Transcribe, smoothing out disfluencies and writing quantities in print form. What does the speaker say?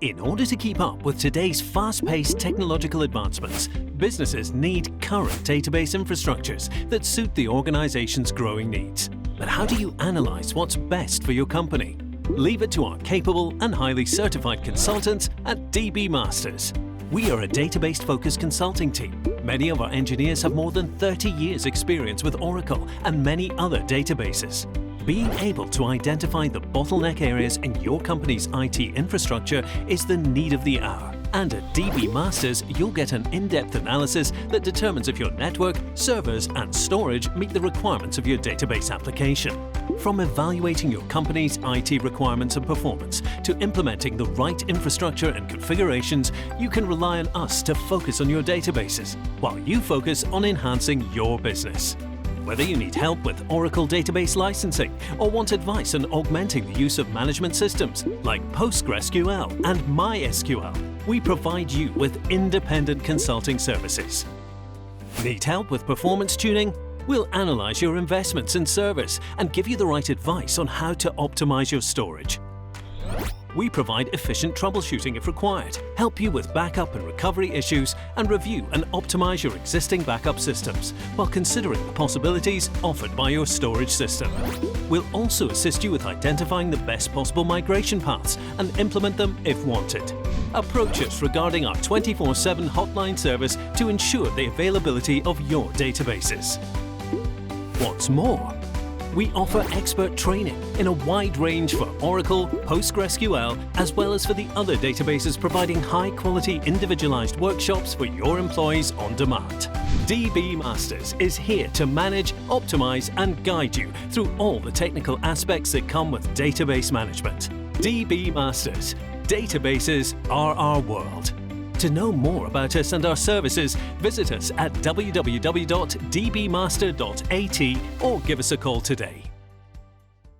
In order to keep up with today's fast-paced technological advancements, businesses need current database infrastructures that suit the organization's growing needs. But how do you analyze what's best for your company? Leave it to our capable and highly certified consultants at DBMasters. We are a database-focused consulting team. Many of our engineers have more than 30 years' experience with Oracle and many other databases. Being able to identify the bottleneck areas in your company's IT infrastructure is the need of the hour. And at DB Masters, you'll get an in-depth analysis that determines if your network, servers, and storage meet the requirements of your database application. From evaluating your company's IT requirements and performance to implementing the right infrastructure and configurations, you can rely on us to focus on your databases, while you focus on enhancing your business. Whether you need help with Oracle database licensing or want advice on augmenting the use of management systems like PostgreSQL and MySQL, we provide you with independent consulting services. Need help with performance tuning? We'll analyze your investments in servers and give you the right advice on how to optimize your storage. We provide efficient troubleshooting if required, help you with backup and recovery issues, and review and optimize your existing backup systems while considering the possibilities offered by your storage system. We'll also assist you with identifying the best possible migration paths and implement them if wanted. Approach us regarding our 24/7 hotline service to ensure the availability of your databases. What's more, we offer expert training in a wide range for Oracle, PostgreSQL, as well as for the other databases, providing high-quality individualized workshops for your employees on demand. DB Masters is here to manage, optimize, and guide you through all the technical aspects that come with database management. DB Masters. Databases are our world. To know more about us and our services, visit us at www.dbmaster.at or give us a call today.